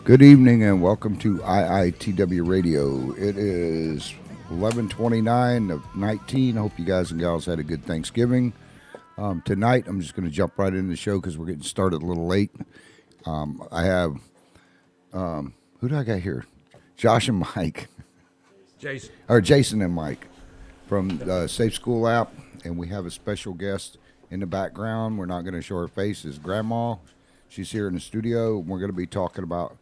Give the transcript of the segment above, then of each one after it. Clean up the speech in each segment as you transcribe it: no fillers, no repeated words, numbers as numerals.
Good evening and welcome to IITW Radio. It is 11/29 of 19. I hope you guys and gals had a good Thanksgiving. Tonight, I'm just going to jump right into the show because we're getting started a little late. I have, who do I got here? Josh and Mike. Jason and Mike from the Safe School app. And we have a special guest in the background. We're not going to show her face. It's Grandma. She's here in the studio. We're going to be talking about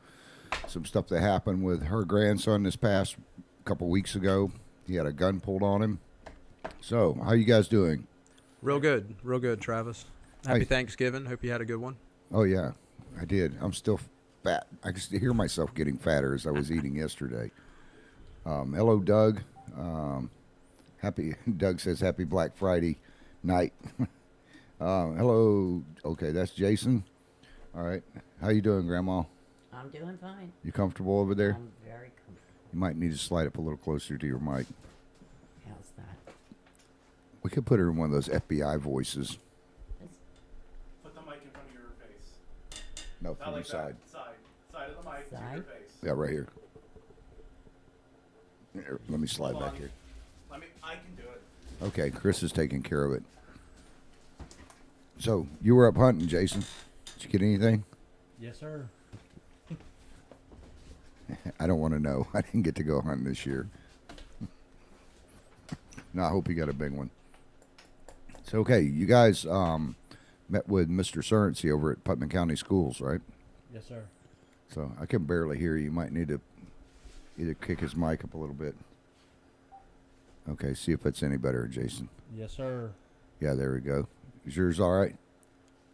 some stuff that happened with her grandson this past couple weeks ago. He had a gun pulled on him. So, how you guys doing? Real good, Travis. Happy Thanksgiving. Hope you had a good one. Oh, yeah, I did. I'm still fat. I can still hear myself getting fatter as I was eating yesterday. Hello, Doug. Doug says happy Black Friday night. Hello. Okay, that's Jason. All right. How you doing, Grandma? I'm doing fine. You comfortable over there? I'm very comfortable. You might need to slide up a little closer to your mic. How's that? We could put her in one of those FBI voices. Put the mic in front of your face. No, from the side. Side of the mic to your face. Yeah, right here. Here, let me slide back here. I can do it. Okay, Chris is taking care of it. So, you were up hunting, Jason. Did you get anything? Yes, sir. I don't want to know. I didn't get to go hunting this year. No, I hope you got a big one. So, okay, you guys met with Mr. Surrency over at Putnam County Schools, right? Yes, sir. So, I can barely hear you. You might need to either kick his mic up a little bit. Okay, see if it's any better, Jason. Yes, sir. Yeah, there we go. Is yours all right?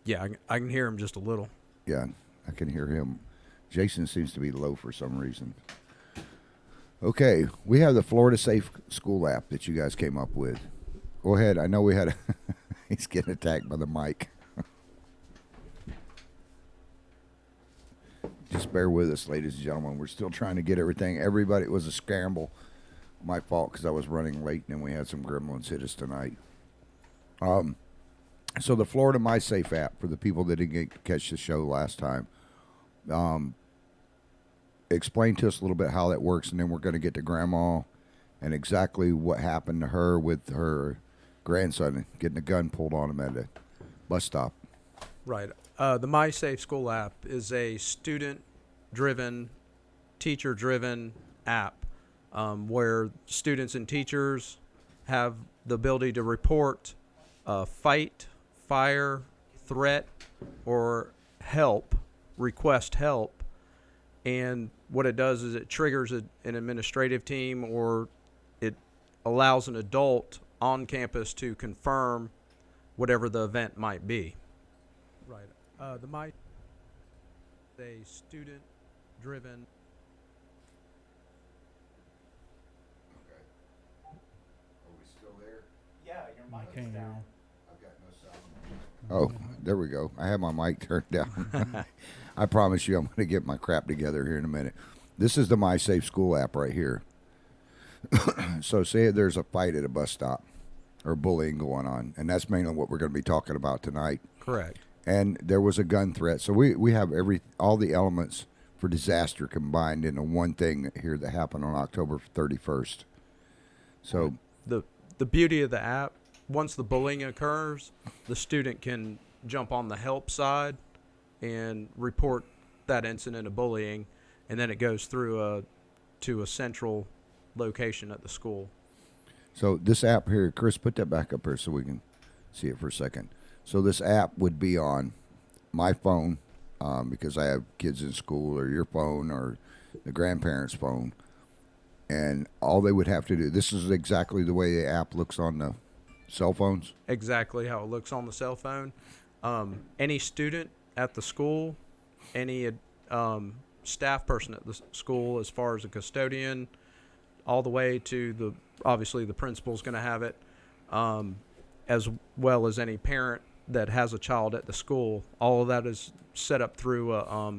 Yeah, I can hear him just a little. Yeah, I can hear him. Jason seems to be low for some reason. Okay, we have the Florida Safe School app that you guys came up with. Go ahead. I know we had he's getting attacked by the mic. Just bear with us, ladies and gentlemen. We're still trying to get everything. Everybody, it was a scramble. My fault because I was running late and we had some gremlins hit us tonight. So the Florida MySafe app, for the people that didn't catch the show last time, explain to us a little bit how that works, and then we're going to get to Grandma and exactly what happened to her with her grandson getting a gun pulled on him at a bus stop. Right. The MySafe School app is a student-driven, teacher-driven app where students and teachers have the ability to report a fight, fire, threat, or request help. And what it does is it triggers an administrative team, or it allows an adult on campus to confirm whatever the event might be. Right. A student-driven. Okay. Are we still there? Yeah, your mic Okay, is down. I've got no sound. Oh, there we go. I have my mic turned down. I promise you I'm going to get my crap together here in a minute. This is the MySafe School app right here. So say there's a fight at a bus stop or bullying going on, and that's mainly what we're going to be talking about tonight. Correct. And there was a gun threat. So we have all the elements for disaster combined into one thing here that happened on October 31st. So The beauty of the app, once the bullying occurs, the student can jump on the help side and report that incident of bullying, and then it goes through to a central location at the school. So this app here, Chris, put that back up here so we can see it for a second. So this app would be on my phone because I have kids in school, or your phone, or the grandparents' phone. And all they would have to do, this is exactly the way the app looks on the cell phones. Exactly how it looks on the cell phone. Any student at the school, any staff person at the school, as far as a custodian, all the way to obviously the principal's going to have it, as well as any parent that has a child at the school. All of that is set up through a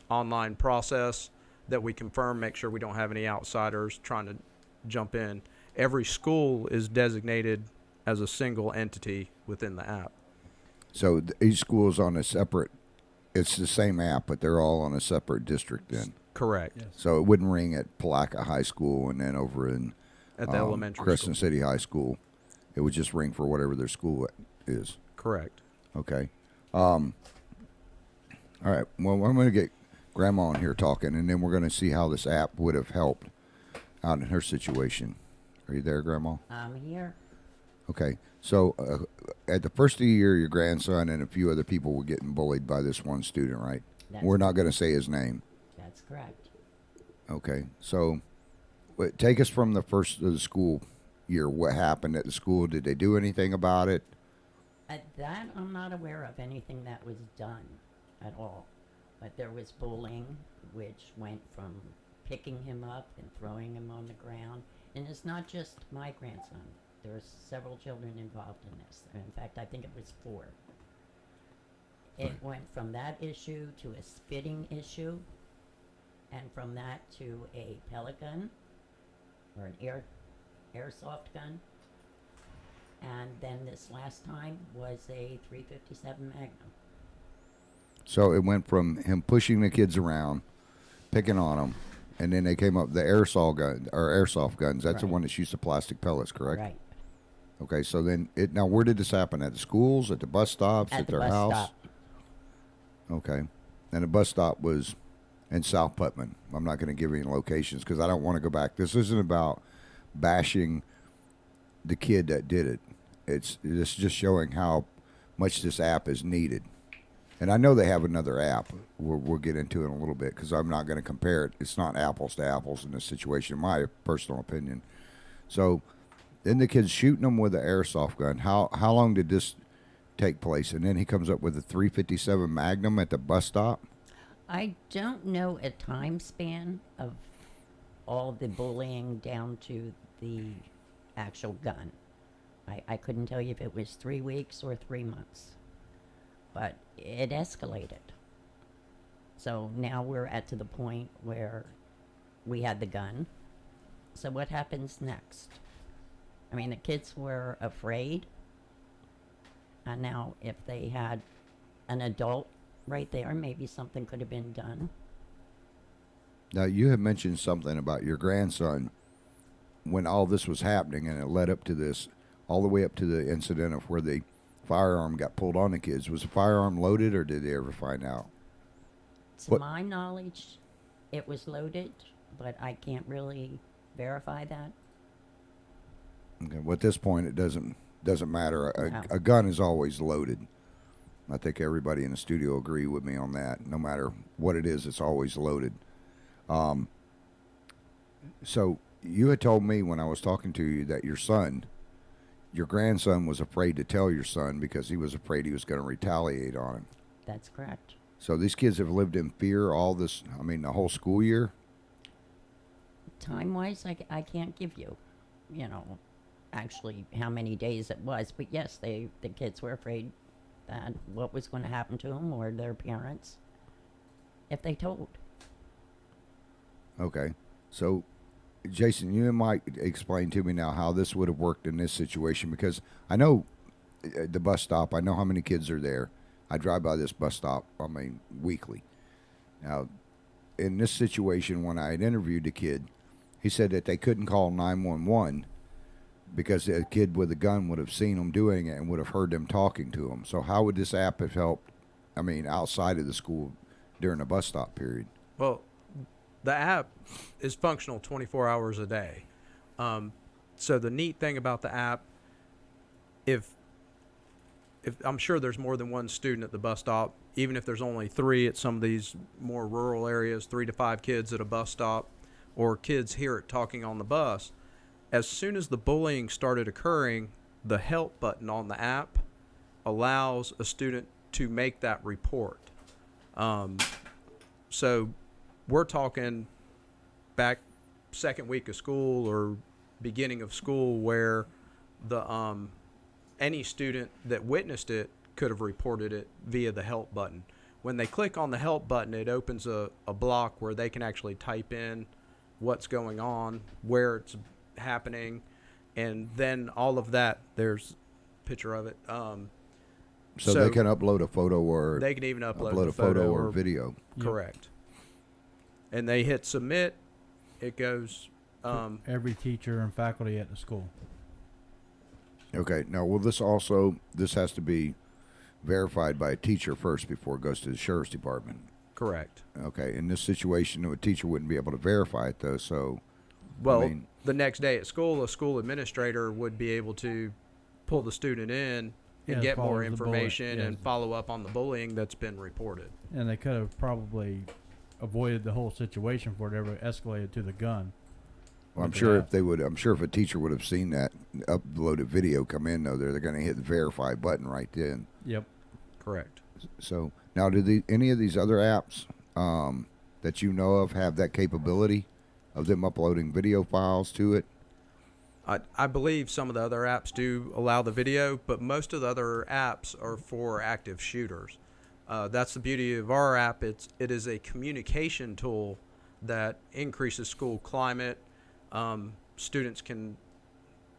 online process that we confirm, make sure we don't have any outsiders trying to jump in. Every school is designated as a single entity within the app. So each school is on a separate, it's the same app, but they're all on a separate district then. Correct. Yes. So it wouldn't ring at Palaca High School and then over in At the elementary Crescent school. City High School. It would just ring for whatever their school is. Correct. Okay. All right. Well, I'm going to get Grandma on here talking, and then we're going to see how this app would have helped out in her situation. Are you there, Grandma? I'm here. Okay. So at the first of the year, your grandson and a few other people were getting bullied by this one student, right? We're not going to say his name. That's correct. Okay. So take us from the first of the school year. What happened at the school? Did they do anything about it? At that, I'm not aware of anything that was done at all. But there was bullying, which went from picking him up and throwing him on the ground. And it's not just my grandson. There are several children involved in this. In fact, I think it was 4. It went from that issue to a spitting issue, and from that to a pellet gun, or an airsoft gun. And then this last time was a .357 Magnum. So it went from him pushing the kids around, picking on them, and then they came up the airsoft guns. That's the Right. one that shoots the plastic pellets, correct? Right. Okay. So then now where did this happen? At the schools, at the bus stops, At the their bus house? stop. Okay. And the bus stop was in South Putnam. I'm not going to give any locations because I don't want to go back. This isn't about bashing the kid that did it. It's just showing how much this app is needed. And I know they have another app. We'll get into it in a little bit because I'm not going to compare it. It's not apples to apples in this situation, in my personal opinion. So then the kid's shooting them with an airsoft gun. How long did this take place? And then he comes up with a .357 Magnum at the bus stop. I don't know a time span of all the bullying down to the actual gun. I couldn't tell you if it was 3 weeks or 3 months, but it escalated. So now we're to the point where we had the gun. So what happens next? I mean, the kids were afraid. And now if they had an adult right there, maybe something could have been done. Now, you had mentioned something about your grandson when all this was happening, and it led up to this, all the way up to the incident of where the firearm got pulled on the kids. Was the firearm loaded, or did they ever find out? To What- my knowledge, it was loaded, but I can't really verify that. Okay, well, at this point, it doesn't matter. No. A gun is always loaded. I think everybody in the studio agree with me on that. No matter what it is, it's always loaded. So you had told me when I was talking to you that your grandson was afraid to tell your son because he was afraid he was going to retaliate on him. That's correct. So these kids have lived in fear the whole school year? Time-wise, I can't give you, actually how many days it was. But yes, the kids were afraid that what was going to happen to them or their parents if they told. Okay. So, Jason, you might explain to me now how this would have worked in this situation, because I know the bus stop, I know how many kids are there. I drive by this bus stop, weekly. Now, in this situation, when I had interviewed the kid, he said that they couldn't call 911 because a kid with a gun would have seen them doing it and would have heard them talking to him. So how would this app have helped, outside of the school during the bus stop period? Well, the app is functional 24 hours a day. So the neat thing about the app, if I'm sure there's more than one student at the bus stop, even if there's only 3 at some of these more rural areas, 3 to 5 kids at a bus stop, or kids hear it talking on the bus, as soon as the bullying started occurring, the help button on the app allows a student to make that report. So we're talking back second week of school or beginning of school where the any student that witnessed it could have reported it via the help button. When they click on the help button, it opens a block where they can actually type in what's going on, where it's happening, and then all of that, there's a picture of it. So they can upload a photo, or they can even upload a photo or video. Correct. And they hit submit, it goes Every teacher and faculty at the school. Okay. Now, will this has to be verified by a teacher first before it goes to the sheriff's department? correct. Okay. In this situation, a teacher wouldn't be able to verify it, though, so... Well, the next day at school, a school administrator would be able to pull the student in and get more information and follow up on the bullying that's been reported. And they could have probably avoided the whole situation before it ever escalated to the gun. Well, I'm sure if a teacher would have seen that uploaded video come in, though, they're going to hit the verify button right then. Yep. Correct. So now, do any of these other apps that you know of have that capability of them uploading video files to it? I believe some of the other apps do allow the video, but most of the other apps are for active shooters. That's the beauty of our app. It is a communication tool that increases school climate. Students can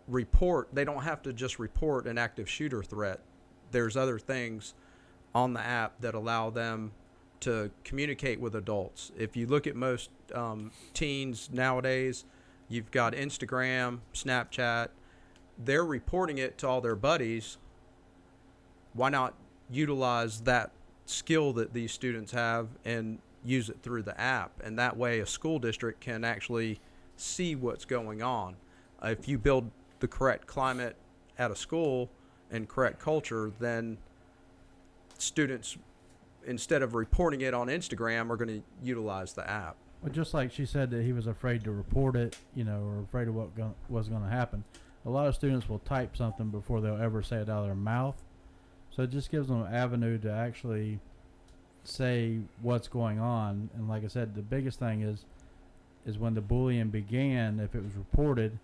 report. They don't have to just report an active shooter threat. There's other things on the app that allow them to communicate with adults. If you look at most teens nowadays, you've got Instagram, Snapchat. They're reporting it to all their buddies. Why not utilize that skill that these students have and use it through the app? And that way a school district can actually see what's going on. If you build the correct climate at a school and correct culture, then students, instead of reporting it on Instagram, are going to utilize the app. Well, just like she said that he was afraid to report it, or afraid of what was going to happen. A lot of students will type something before they'll ever say it out of their mouth. So it just gives them an avenue to actually say what's going on. And like I said, the biggest thing is is when the bullying began. If it was reported,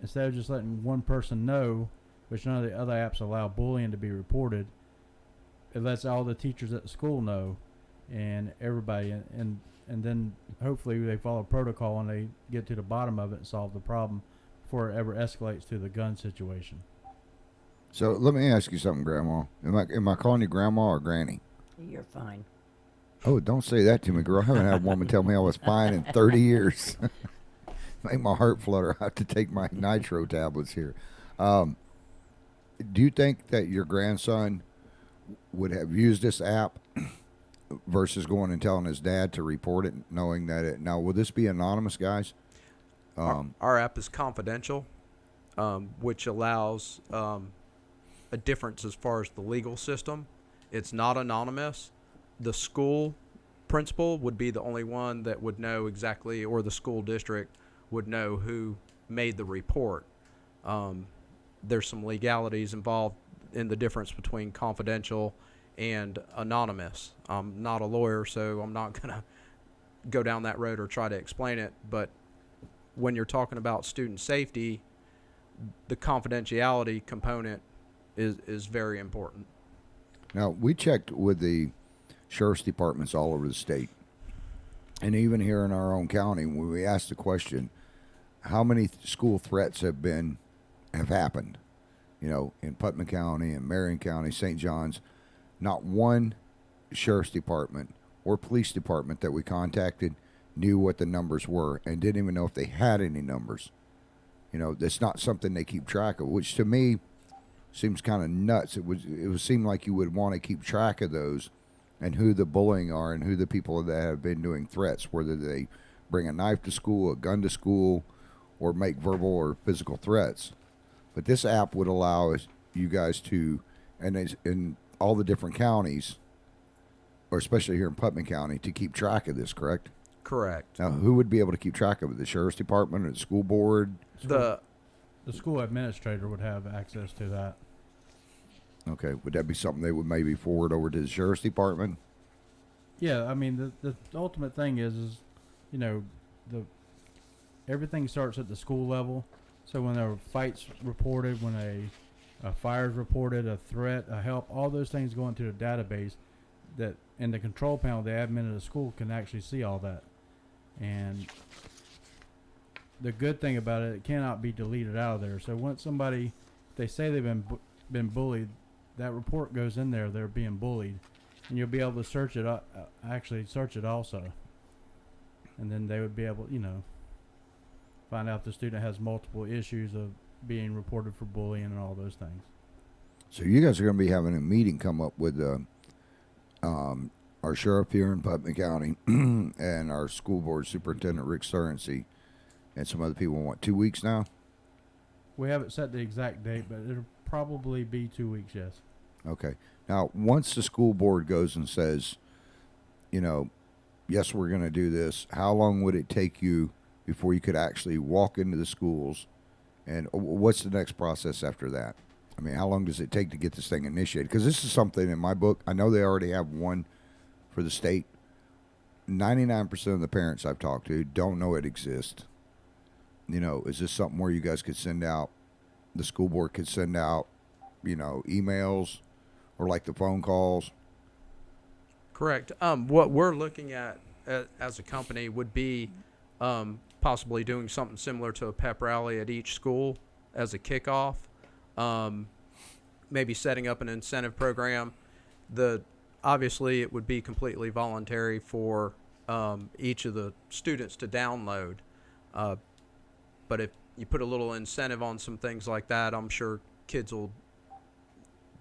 instead of just letting one person know, which none of the other apps allow bullying to be reported, it lets all the teachers at the school know, and everybody, and then hopefully they follow protocol and they get to the bottom of it and solve the problem before it ever escalates to the gun situation. So let me ask you something, Grandma. Am I calling you Grandma or Granny? You're fine. Oh, don't say that to me, girl. I haven't had a woman tell me I was fine in 30 years. Make my heart flutter. I have to take my nitro tablets here. Do you think that your grandson would have used this app versus going and telling his dad to report it, knowing that it... Now, will this be anonymous, guys? Our app is confidential, which allows a difference as far as the legal system. It's not anonymous. The school principal would be the only one that would know exactly, or the school district would know who made the report. There's some legalities involved in the difference between confidential and anonymous. I'm not a lawyer, so I'm not going to go down that road or try to explain it, but when you're talking about student safety, the confidentiality component is very important. Now, we checked with the sheriff's departments all over the state, and even here in our own county, when we asked the question, how many school threats have happened, in Putnam County and Marion County, St. John's, not one sheriff's department or police department that we contacted knew what the numbers were and didn't even know if they had any numbers. That's not something they keep track of, which to me seems kind of nuts. It would seem like you would want to keep track of those and who the bullying are and who the people that have been doing threats, whether they bring a knife to school, a gun to school, or make verbal or physical threats. But this app would allow you guys to, and in all the different counties, or especially here in Putnam County, to keep track of this, correct? Correct. Now, who would be able to keep track of it? The sheriff's department or the school board? The school administrator would have access to that. Okay, would that be something they would maybe forward over to the sheriff's department? Yeah, I mean the ultimate thing is everything starts at the school level. So when there are fights reported, when a fire is reported, a threat, a help, all those things go into a database that in the control panel, the admin of the school can actually see all that. And the good thing about it, it cannot be deleted out of there. So once somebody, they say they've been bullied, that report goes in there, they're being bullied, and you'll be able to search it, actually search it also. And then they would be able, find out if the student has multiple issues of being reported for bullying and all those things. So you guys are going to be having a meeting come up with our sheriff here in Putnam County and our school board superintendent, Rick Surrency, and some other people. 2 weeks now? We haven't set the exact date, but it'll probably be 2 weeks, yes. Okay. Now, once the school board goes and says, yes, we're going to do this, how long would it take you before you could actually walk into the schools? And what's the next process after that? I mean, how long does it take to get this thing initiated? Because this is something in my book, I know they already have one for the state. 99% of the parents I've talked to don't know it exists. Is this something where you guys could send out, the school board could send out, emails or like the phone calls? Correct. What we're looking at as a company would be possibly doing something similar to a pep rally at each school as a kickoff. Maybe setting up an incentive program. Obviously it would be completely voluntary for each of the students to download. But if you put a little incentive on some things like that, I'm sure kids will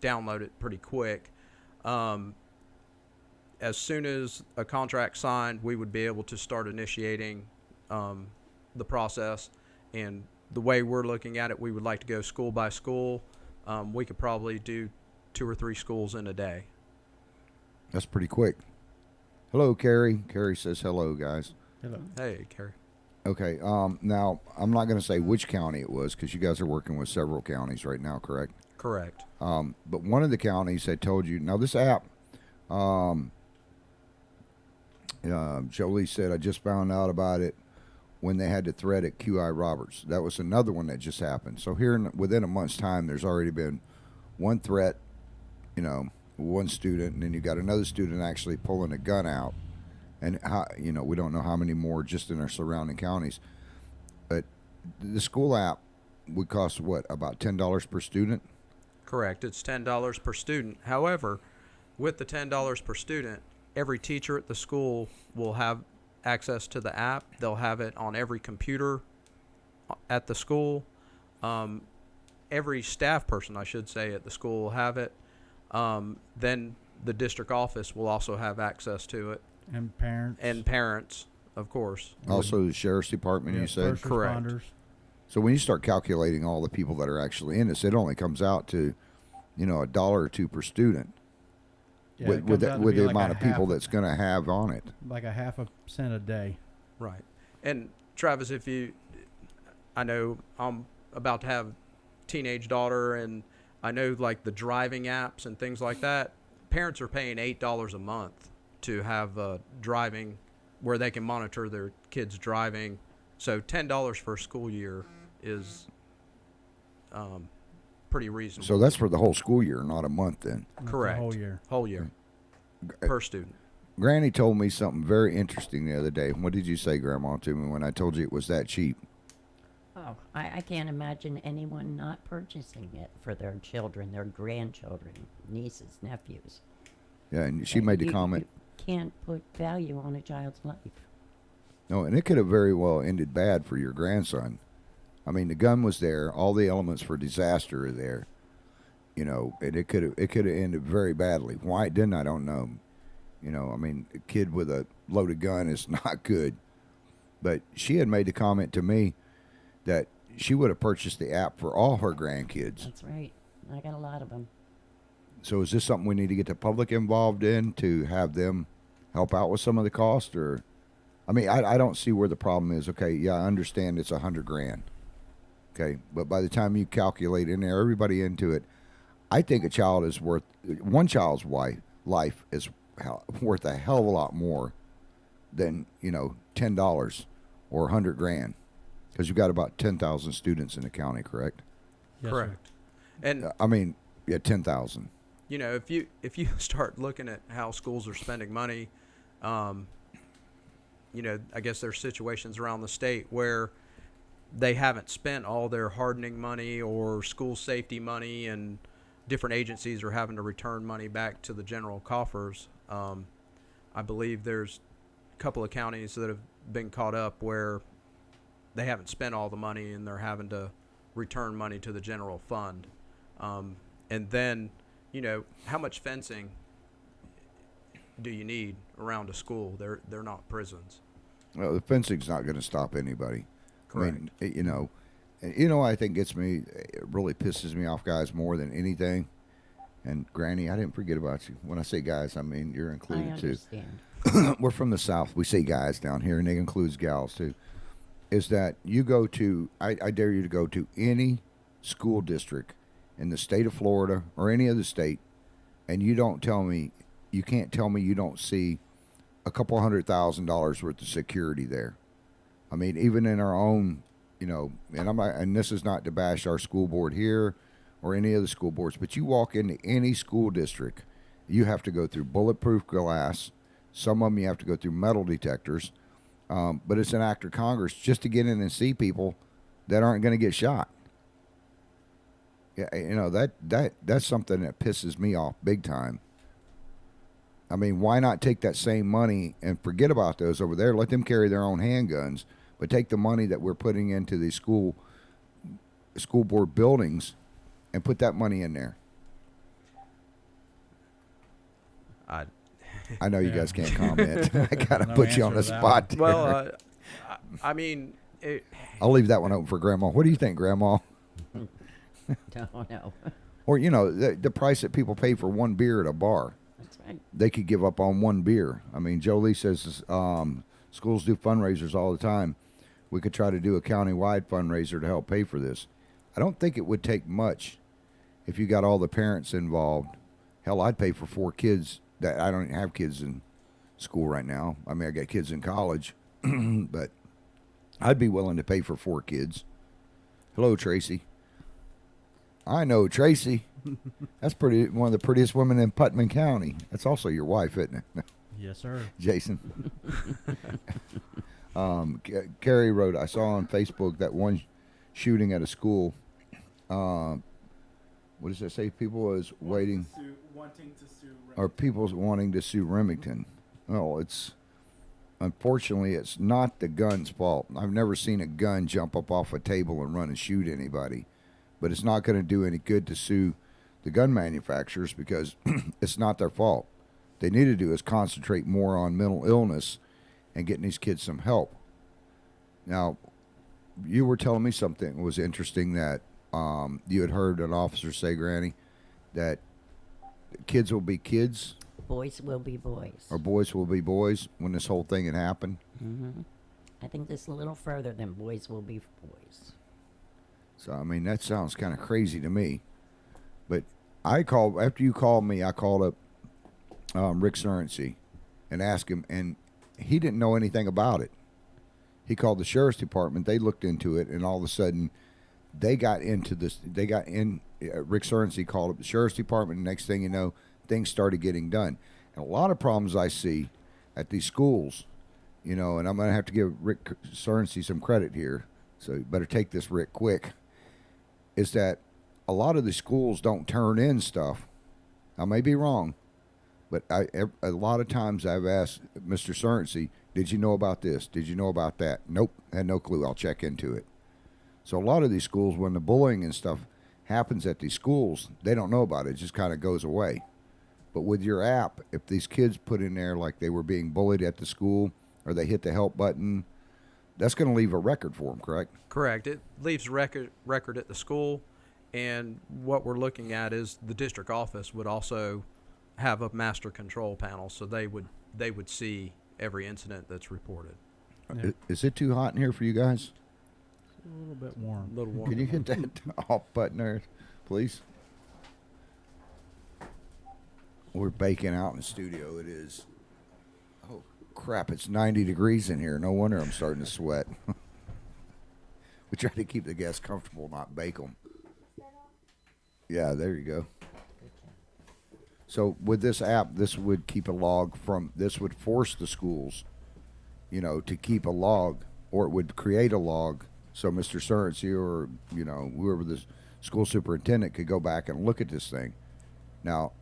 download it pretty quick. As soon as a contract signed, we would be able to start initiating the process. And the way we're looking at it, we would like to go school by school. We could probably do 2 or 3 schools in a day. That's pretty quick. Hello, Carrie. Carrie says hello, guys. Hello. Hey, Carrie. Okay. Now, I'm not going to say which county it was because you guys are working with several counties right now, correct? Correct. But one of the counties had told you, now this app, Jolie said, I just found out about it when they had the threat at QI Roberts. That was another one that just happened. So here, within a month's time, there's already been one threat, one student, and then you got another student actually pulling a gun out. And, we don't know how many more just in our surrounding counties. But the school app would cost, about $10 per student? Correct. It's $10 per student. However, with the $10 per student, every teacher at the school will have access to the app. They'll have it on every computer at the school. Every staff person, I should say, at the school will have it. Then the district office will also have access to it. And parents. And parents, of course. Also the sheriff's department, Yeah, you said? first Correct. responders. So when you start calculating all the people that are actually in this, it only comes out to, $1 or $2 per student. Yeah, it with comes out to with be the like amount a of people half- that's going to have on it. like a half a cent a day. Right. And Travis, I know I'm about to have a teenage daughter, and I know like the driving apps and things like that. Parents are paying $8 a month to have driving where they can monitor their kids driving. So $10 for a school year is pretty reasonable. So that's for the whole school year, not a month then. That's Correct. The whole year. Whole year per student. Granny told me something very interesting the other day. What did you say, Grandma, to me when I told you it was that cheap? Oh, I can't imagine anyone not purchasing it for their children, their grandchildren, nieces, nephews. Yeah, and she made the You comment. can't put value on a child's life. No, and it could have very well ended bad for your grandson. I mean, the gun was there. All the elements for disaster are there. And it could have ended very badly. Why it didn't, I don't know. I mean, a kid with a loaded gun is not good. But she had made the comment to me that she would have purchased the app for all her grandkids. That's right. I got a lot of them. So is this something we need to get the public involved in to have them help out with some of the cost? Or, I mean, I don't see where the problem is. Okay, yeah, I understand it's $100,000. Okay, but by the time you calculate in there, everybody into it, I think one child's life is worth a hell of a lot more than, $10 or $100,000. Because you've got about 10,000 students in the county, correct? Yes, Correct. And I mean, yeah, 10,000. if you start looking at how schools are spending money, I guess there's situations around the state where they haven't spent all their hardening money or school safety money, and different agencies are having to return money back to the general coffers. I believe there's a couple of counties that have been caught up where they haven't spent all the money and they're having to return money to the general fund. And then, how much fencing do you need around a school? They're not prisons. Well, the fencing's not going to stop anybody. Correct. I mean, I think it really pisses me off, guys, more than anything. And Granny, I didn't forget about you. When I say guys, I mean you're I included too. understand. We're from the South. We say guys down here, and it includes gals too. Is that you go to, I dare you to go to any school district in the state of Florida or any other state, and you can't tell me you don't see a couple $100,000 worth of security there. I mean, even in our own, and this is not to bash our school board here or any other school boards, but you walk into any school district, you have to go through bulletproof glass. Some of them you have to go through metal detectors. But it's an act of Congress just to get in and see people that aren't going to get shot. Yeah, that's something that pisses me off big time. I mean, why not take that same money and forget about those over there? Let them carry their own handguns, but take the money that we're putting into the school board buildings and put that money in there. I know you guys can't comment. I gotta No put you on the answer to that spot. There. Well, I mean, I'll leave that one open for Grandma. What do you think, Grandma? Don't know. Or the price that people pay for one beer at a bar, That's right. they could give up on one beer. I mean, Jolie says schools do fundraisers all the time. We could try to do a county-wide fundraiser to help pay for this. I don't think it would take much if you got all the parents involved. Hell, I'd pay for 4 kids. That I don't even have kids in school right now. I mean, I got kids in college, but I'd be willing to pay for 4 kids. Hello, Tracy. I know Tracy. That's one of the prettiest women in Putnam County. That's also your wife, isn't it? Yes, sir. Jason. Carrie wrote, I saw on Facebook that one shooting at a school. What does it say? People was waiting, Wanting to sue or people wanting to sue Remington. Well, unfortunately, it's not the gun's fault. I've never seen a gun jump up off a table and run and shoot anybody. But it's not going to do any good to sue the gun manufacturers because it's not their fault. They need to do is concentrate more on mental illness and getting these kids some help. Now, you were telling me something was interesting that you had heard an officer say, Granny, that kids will be kids. Boys will be boys. Or boys will be boys when this whole thing had happened. Mm-hmm. I think this a little further than boys will be boys. So, I mean, that sounds kind of crazy to me. But after you called me, I called up Rick Cerency and asked him, and he didn't know anything about it. He called the sheriff's department. They looked into it, and all of a sudden, they got into this. Rick Cerency called up the sheriff's department, and next thing you know, things started getting done. And a lot of problems I see at these schools, and I'm going to have to give Rick Cerency some credit here, so you better take this, Rick, quick, is that a lot of the schools don't turn in stuff. I may be wrong, but a lot of times I've asked Mr. Cerency, did you know about this? Did you know about that? Nope, had no clue. I'll check into it. So a lot of these schools, when the bullying and stuff happens at these schools, they don't know about it. It just kind of goes away. But with your app, if these kids put in there like they were being bullied at the school or they hit the help button, that's going to leave a record for them, correct? Correct. It leaves record at the school, and what we're looking at is the district office would also have a master control panel, so they would see every incident that's reported. Yeah. Is it too hot in here for you guys? It's a little bit warm. A little warm. Can you hit that off button there, please? We're baking out in the studio. It is. Oh, crap. It's 90 degrees in here. No wonder I'm starting to sweat. We try to keep the guests comfortable, not bake them. Yeah, there you go. So with this app, this would keep a log this would force the schools, to keep a log, or it would create a log so Mr. Cerency or, whoever the school superintendent could go back and look at this thing. Now,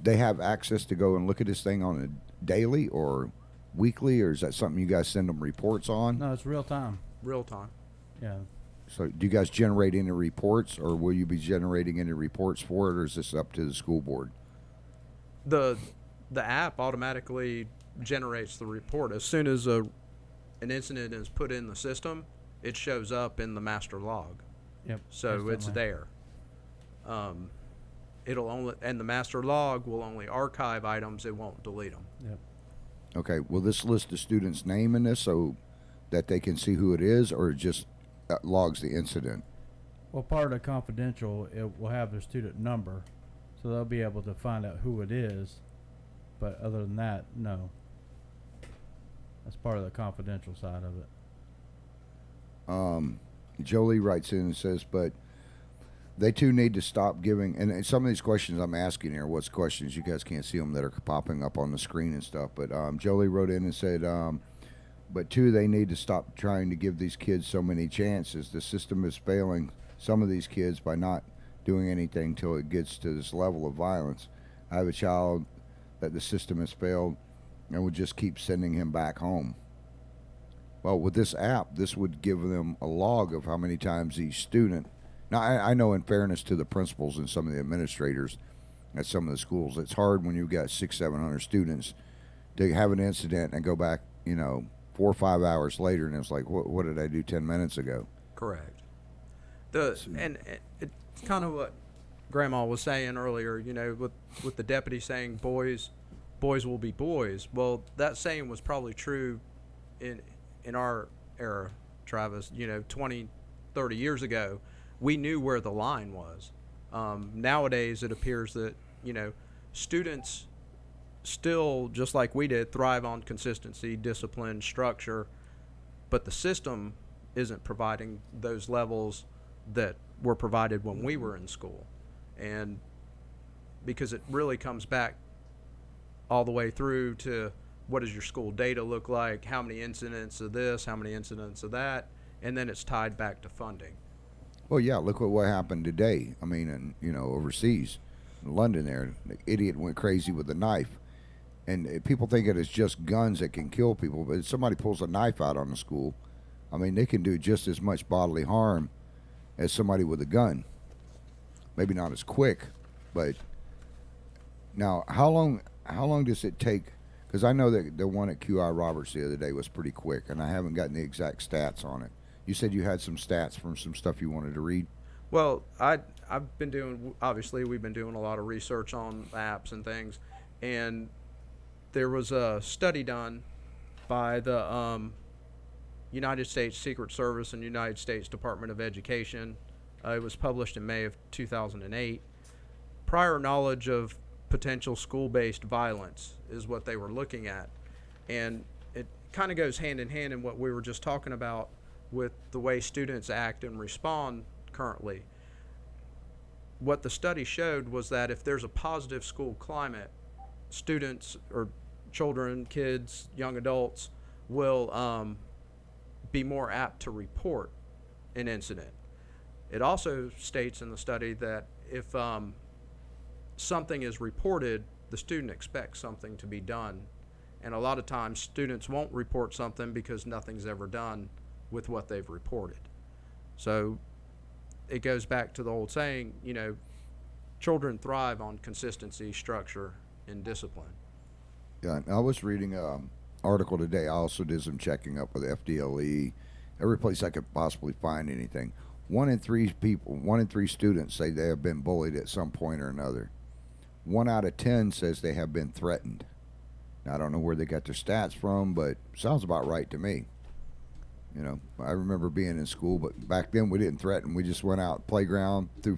they have access to go and look at this thing on a daily or weekly, or is that something you guys send them reports on? No, it's real time. Real time. Yeah. So do you guys generate any reports, or will you be generating any reports for it, or is this up to the school board? The app automatically generates the report. As soon as an incident is put in the system, it shows up in the master log. Yep. So it's there. And the master log will only archive items. It won't delete them. Yep. Okay. Will this list the student's name in this so that they can see who it is, or just logs the incident? Well, part of the confidential, it will have their student number, so they'll be able to find out who it is. But other than that, no. That's part of the confidential side of it. Jolie writes in and says, but they too need to stop giving, and some of these questions I'm asking here, what's questions, you guys can't see them that are popping up on the screen and stuff, but Jolie wrote in and said, but two, they need to stop trying to give these kids so many chances. The system is failing some of these kids by not doing anything till it gets to this level of violence. I have a child that the system has failed and would just keep sending him back home. Well, with this app, this would give them a log of how many times each student. Now, I know in fairness to the principals and some of the administrators at some of the schools, it's hard when you've got 600-700 students to have an incident and go back, 4 or 5 hours later, and it's like, what did I do 10 minutes ago? Correct. And it's kind of what Grandma was saying earlier, with the deputy saying boys will be boys. Well, that saying was probably true in our era, Travis, 20, 30 years ago. We knew where the line was. Nowadays, it appears that, students still, just like we did, thrive on consistency, discipline, structure, but the system isn't providing those levels that were provided when we were in school. And because it really comes back all the way through to what does your school data look like, how many incidents of this, how many incidents of that, and then it's tied back to funding. Well, yeah, look what happened today. I mean, overseas, in London there, the idiot went crazy with a knife. And people think it is just guns that can kill people, but if somebody pulls a knife out on the school, I mean, they can do just as much bodily harm as somebody with a gun. Maybe not as quick, but now how long does it take? Because I know that the one at QI Roberts the other day was pretty quick, and I haven't gotten the exact stats on it. You said you had some stats from some stuff you wanted to read. Well, I've been doing, obviously we've been doing a lot of research on apps and things, and there was a study done by the United States Secret Service and United States Department of Education. It was published in May of 2008. Prior knowledge of potential school-based violence is what they were looking at. And it kind of goes hand in hand in what we were just talking about with the way students act and respond currently. What the study showed was that if there's a positive school climate, students or children, kids, young adults will be more apt to report an incident. It also states in the study that if something is reported, the student expects something to be done. And a lot of times students won't report something because nothing's ever done with what they've reported. So it goes back to the old saying, children thrive on consistency, structure, and discipline. Yeah, I was reading an article today. I also did some checking up with FDLE, every place I could possibly find anything. 1 in 3 students say they have been bullied at some point or another. 1 out of 10 says they have been threatened. Now, I don't know where they got their stats from, but sounds about right to me. I remember being in school, but back then we didn't threaten. We just went out playground, threw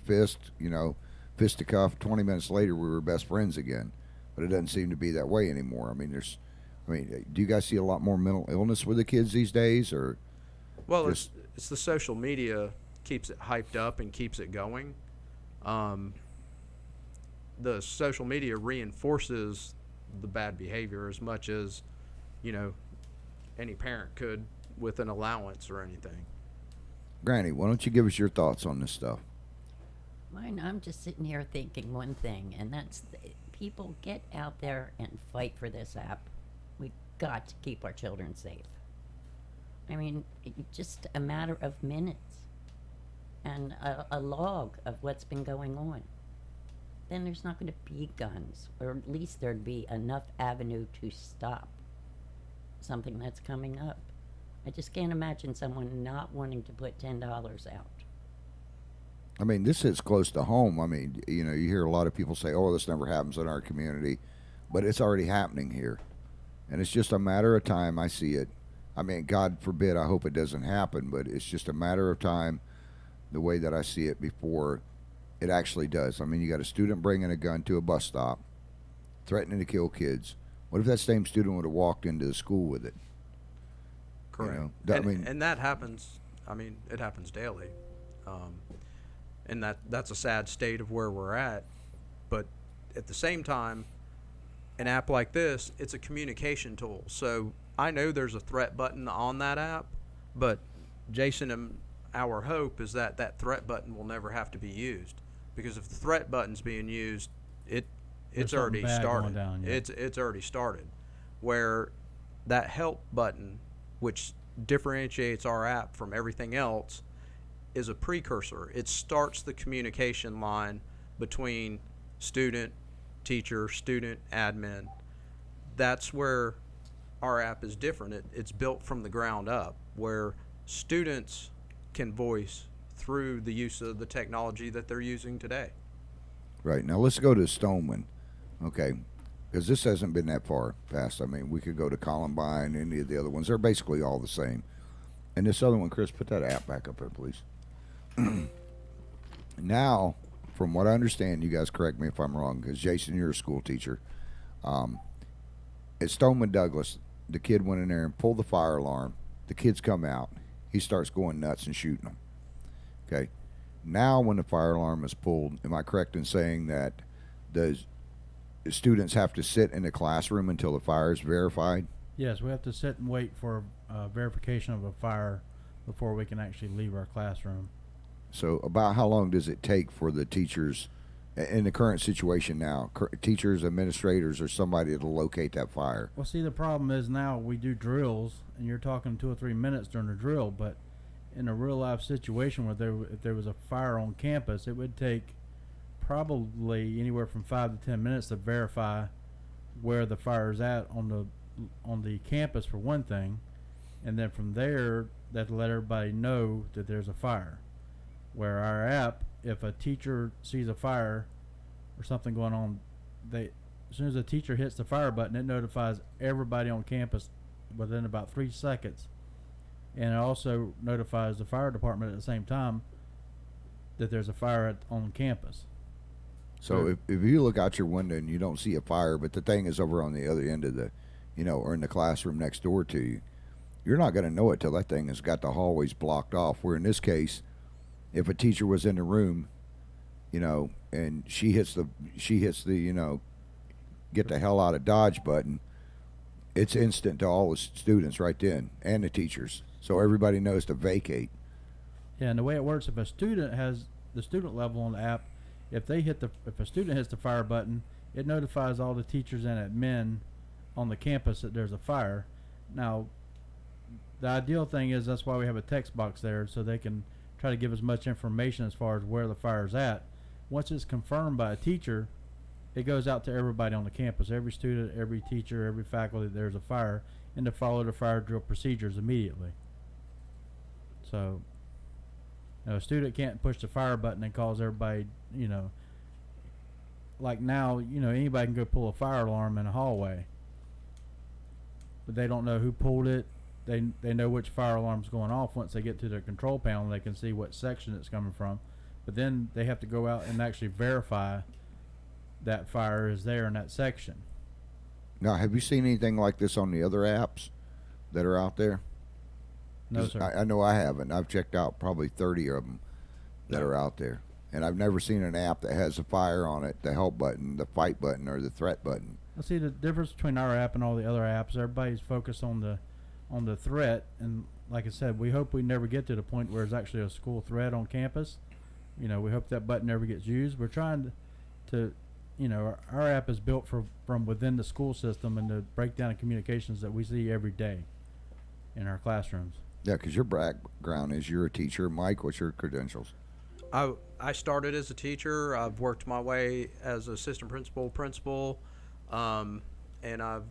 fisticuff. 20 minutes later, we were best friends again. But it doesn't seem to be that way anymore. Do you guys see a lot more mental illness with the kids these days, or? Well, it's the social media keeps it hyped up and keeps it going. The social media reinforces the bad behavior as much as, any parent could with an allowance or anything. Granny, why don't you give us your thoughts on this stuff? Mine, I'm just sitting here thinking one thing, and that's people get out there and fight for this app. We got to keep our children safe. Just a matter of minutes and a log of what's been going on. Then there's not going to be guns, or at least there'd be enough avenue to stop something that's coming up. I just can't imagine someone not wanting to put $10 out. This hits close to home. You hear a lot of people say, oh, this never happens in our community, but it's already happening here. And it's just a matter of time. I see it. God forbid, I hope it doesn't happen, but it's just a matter of time, the way that I see it, before it actually does. You got a student bringing a gun to a bus stop, threatening to kill kids. What if that same student would have walked into the school with it? Correct. And that happens. It happens daily. And that's a sad state of where we're at. But at the same time, an app like this, it's a communication tool. So I know there's a threat button on that app, but Jason and our hope is that that threat button will never have to be used, because if the threat button's being used, it's already started. Down, yeah. It's already started. Where that help button, which differentiates our app from everything else, is a precursor. It starts the communication line between student, teacher, student, admin. That's where our app is different. It's built from the ground up, where students can voice through the use of the technology that they're using today. Right. Now let's go to Stoneman, okay? Because this hasn't been that far past. We could go to Columbine, any of the other ones. They're basically all the same. And this other one, Chris, put that app back up there, please. Now, from what I understand, you guys correct me if I'm wrong, because Jason, you're a school teacher. At Stoneman Douglas, the kid went in there and pulled the fire alarm. The kids come out. he starts going nuts and shooting them. Okay. Now, when the fire alarm is pulled, am I correct in saying that the students have to sit in the classroom until the fire is verified? Yes, we have to sit and wait for verification of a fire before we can actually leave our classroom. So, about how long does it take for the teachers, in the current situation now, teachers, administrators, or somebody to locate that fire? Well, see, the problem is now we do drills, and you're talking 2 or 3 minutes during the drill, but in a real life situation where if there was a fire on campus, it would take probably anywhere from 5 to 10 minutes to verify where the fire is at on the campus, for one thing, and then from there that let everybody know that there's a fire. Where our app, if a teacher sees a fire or something going on, as soon as the teacher hits the fire button, it notifies everybody on campus within about 3 seconds, and it also notifies the fire department at the same time that there's a fire on campus. So if you look out your window and you don't see a fire, but the thing is over on the other end of the, or in the classroom next door to you, you're not going to know it till that thing has got the hallways blocked off. Where in this case, if a teacher was in the room, and she hits the get the hell out of Dodge button, it's instant to all the students right then and the teachers. So everybody knows to vacate. Yeah, and the way it works, if a student has the student level on the app, if a student hits the fire button, it notifies all the teachers and admin on the campus that there's a fire. Now, the ideal thing is that's why we have a text box there, so they can try to give as much information as far as where the fire's at. Once it's confirmed by a teacher, it goes out to everybody on the campus, every student, every teacher, every faculty that there's a fire, and to follow the fire drill procedures immediately. So, a student can't push the fire button and cause everybody, like now, anybody can go pull a fire alarm in a hallway, but they don't know who pulled it. They know which fire alarm's going off. Once they get to their control panel, they can see what section it's coming from, but then they have to go out and actually verify that fire is there in that section. Now, have you seen anything like this on the other apps that are out there? No, sir. I know I haven't. I've checked out probably 30 of them that are out there. And I've never seen an app that has a fire on it, the help button, the fight button, or the threat button. I see the difference between our app and all the other apps. Everybody's focused on the threat, and like I said, we hope we never get to the point where it's actually a school threat on campus. We hope that button never gets used. We're trying to our app is built from within the school system and the breakdown of communications that we see every day in our classrooms. Yeah, because your background is you're a teacher. Mike, what's your credentials? I started as a teacher. I've worked my way as assistant principal, and I've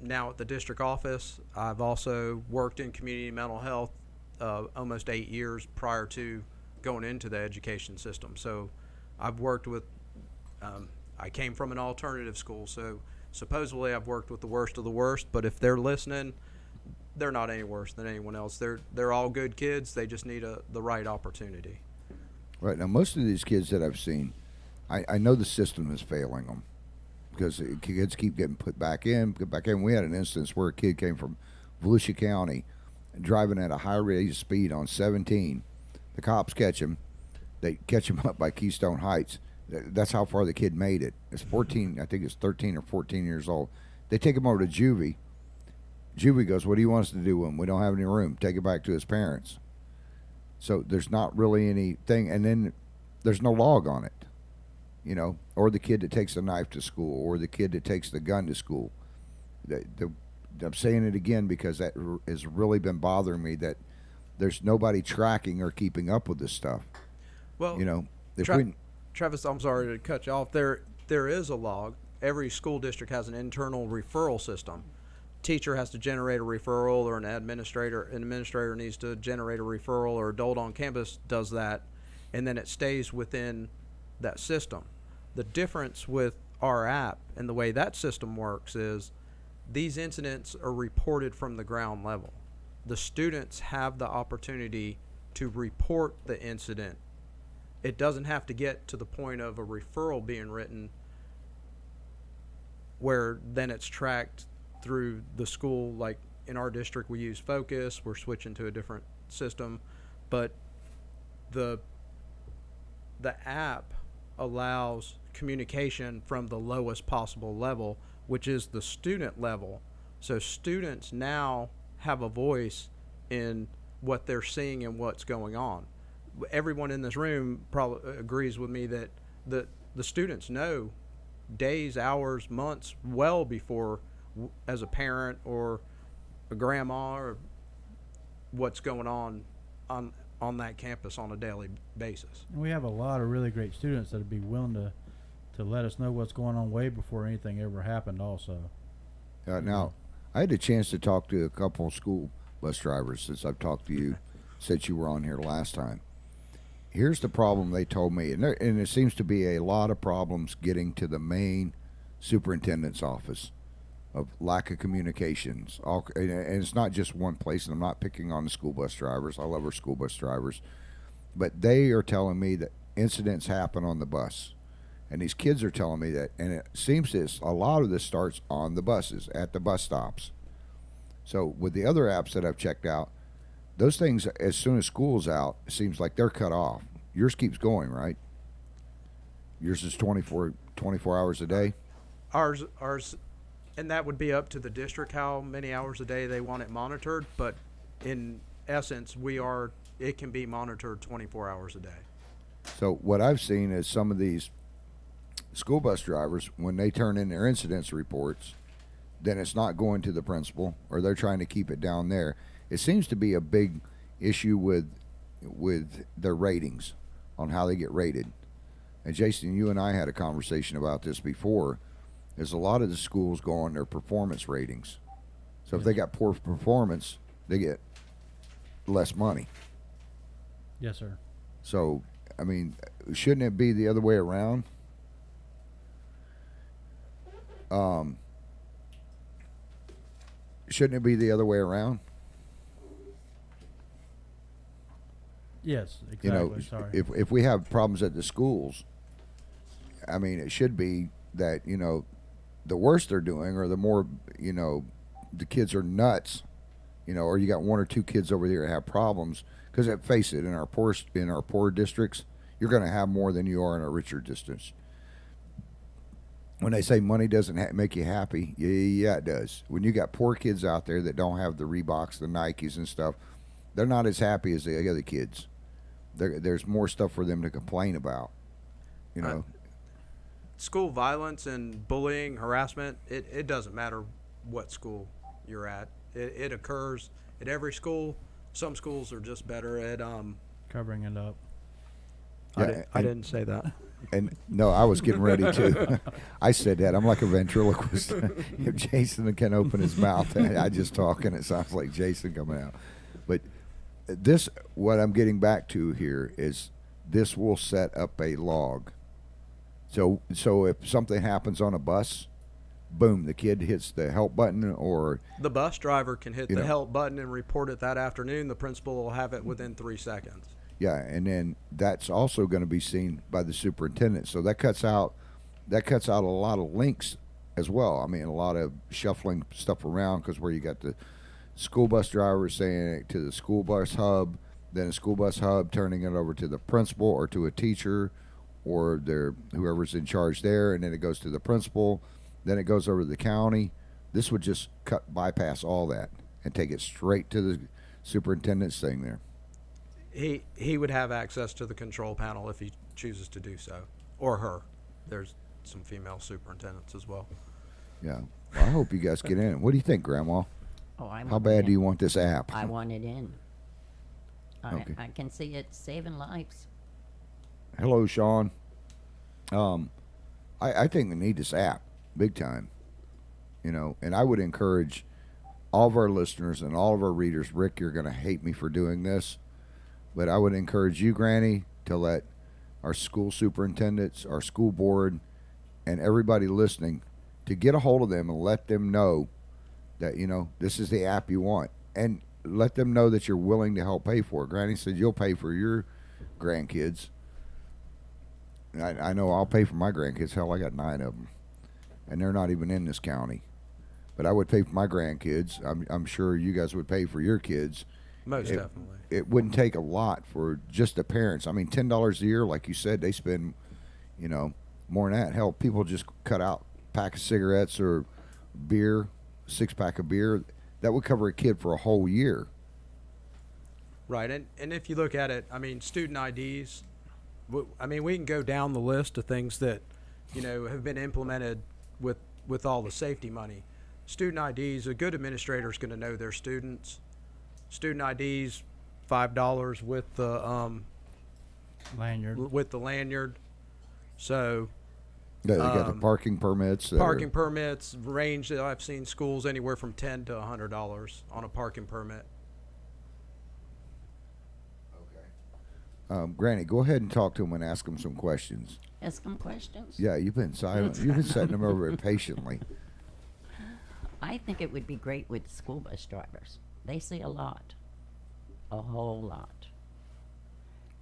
now at the district office. I've also worked in community mental health almost 8 years prior to going into the education system. So I've worked with, I came from an alternative school, so supposedly I've worked with the worst of the worst, but if they're listening, they're not any worse than anyone else. They're all good kids. They just need the right opportunity. Right. Now, most of these kids that I've seen, I know the system is failing them because kids keep getting put back in. We had an instance where a kid came from Volusia County driving at a high rate of speed on 17. The cops catch him. They catch him up by Keystone Heights. That's how far the kid made it. It's 14, I think it's 13 or 14 years old. They take him over to juvie. Juvie goes, what do you want us to do with him? We don't have any room. Take it back to his parents. So there's not really anything. And then there's no log on it, or the kid that takes the knife to school or the kid that takes the gun to school. I'm saying it again because that has really been bothering me that there's nobody tracking or keeping up with this stuff. Well, Travis, I'm sorry to cut you off. There is a log. Every school district has an internal referral system. Teacher has to generate a referral, or an administrator needs to generate a referral, or adult on campus does that, and then it stays within that system. The difference with our app and the way that system works is these incidents are reported from the ground level. The students have the opportunity to report the incident. It doesn't have to get to the point of a referral being written where then it's tracked through the school. Like in our district, we use Focus. We're switching to a different system, but the app allows communication from the lowest possible level, which is the student level. So students now have a voice in what they're seeing and what's going on. Everyone in this room probably agrees with me that the students know days, hours, months well before, as a parent or a grandma, or what's going on that campus on a daily basis. And we have a lot of really great students that would be willing to let us know what's going on way before anything ever happened also. Now, I had a chance to talk to a couple of school bus drivers since I've talked to you since you were on here last time. Here's the problem they told me, and there seems to be a lot of problems getting to the main superintendent's office of lack of communications. And it's not just one place, and I'm not picking on the school bus drivers. I love our school bus drivers. But they are telling me that incidents happen on the bus. And these kids are telling me that, and it seems that a lot of this starts on the buses, at the bus stops. So with the other apps that I've checked out, those things, as soon as school's out, it seems like they're cut off. Yours keeps going, right? Yours is 24 hours a day? Ours, and that would be up to the district how many hours a day they want it monitored, but in essence, it can be monitored 24 hours a day. So what I've seen is some of these school bus drivers, when they turn in their incidents reports, then it's not going to the principal, or they're trying to keep it down there. It seems to be a big issue with their ratings, on how they get rated. And Jason, you and I had a conversation about this before. Is a lot of the schools go on their performance ratings. So if they got poor performance, they get less money. Yes, sir. So, I mean, shouldn't it be the other way around? Shouldn't it be the other way around? Yes, exactly. You know, Sorry. if we have problems at the schools, I mean, it should be that, you know, the worse they're doing, or the more, you know, the kids are nuts, you know, or you got one or two kids over there that have problems. Because face it, in our poor districts, you're going to have more than you are in our richer districts. When they say money doesn't make you happy, yeah, it does. When you got poor kids out there that don't have the Reeboks, the Nikes and stuff, they're not as happy as the other kids. There's more stuff for them to complain about, you know. School violence and bullying, harassment, it doesn't matter what school you're at. It occurs at every school. Some schools are just better at Covering it up. I didn't say that. And no, I was getting ready to. I said that. I'm like a ventriloquist. If Jason can open his mouth, I just talk and it sounds like Jason coming out. But this, what I'm getting back to here is, this will set up a log. So if something happens on a bus, boom, the kid hits the help button, or the bus driver can hit the help button and report it that afternoon. The principal will have it within 3 seconds. Yeah, and then that's also going to be seen by the superintendent. So that cuts out a lot of links as well. I mean, a lot of shuffling stuff around, because where you got the school bus driver saying it to the school bus hub, then the school bus hub turning it over to the principal or to a teacher or whoever's in charge there, and then it goes to the principal, then it goes over to the county. This would just bypass all that and take it straight to the superintendent's thing there. He would have access to the control panel if he chooses to do so, or her. There's some female superintendents as well. Yeah. Well, I hope you guys get in. What do you think, Grandma? Oh, How bad do you want this app? I want it in. Okay. I can see it saving lives. Hello, Sean. I think we need this app big time. You know, and I would encourage all of our listeners and all of our readers. Rick, you're going to hate me for doing this, but I would encourage you, Granny, to let our school superintendents, our school board, and everybody listening to get a hold of them and let them know that, you know, this is the app you want. And let them know that you're willing to help pay for it. Granny said you'll pay for your grandkids. I know I'll pay for my grandkids. Hell, I got 9 of them. And they're not even in this county. But I would pay for my grandkids. I'm sure you guys would pay for your kids. Most it, definitely. it wouldn't take a lot for just the parents. I mean, $10 a year, like you said, they spend, more than that. Hell, people just cut out a pack of cigarettes or beer, 6-pack of beer. That would cover a kid for a whole year. Right, and if you look at it, I mean, student IDs. We can go down the list of things that, have been implemented with all the safety money. Student IDs. A good administrator is going to know their students. Student IDs, $5 with the Lanyard. lanyard. So They got the parking permits. parking permits range. I've seen schools anywhere from $10 to $100 on a parking permit. Granny, go ahead and talk to them and ask them some questions. Ask them questions. Yeah, you've been silent. You've been setting them over patiently. I think it would be great with school bus drivers. They see a lot, a whole lot.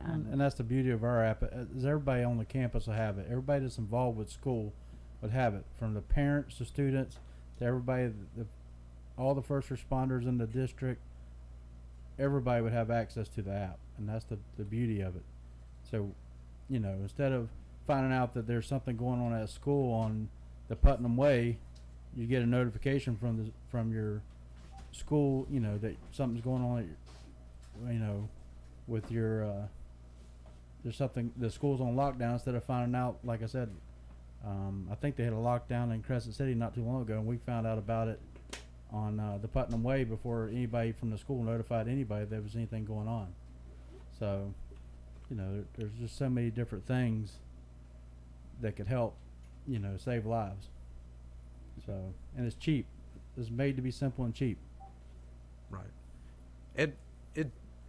And that's the beauty of our app. Is everybody on the campus will have it. Everybody that's involved with school would have it, from the parents to students to everybody, all the first responders in the district. Everybody would have access to the app, and that's the beauty of it. So, instead of finding out that there's something going on at school on the Putnam Way, you get a notification from your school, that something's going on at with your there's something, the school's on lockdown. Instead of finding out, like I said, I think they had a lockdown in Crescent City not too long ago, and we found out about it on the Putnam Way before anybody from the school notified anybody there was anything going on. So, there's just so many different things that could help, save lives. So, and it's cheap. It's made to be simple and cheap. Right. It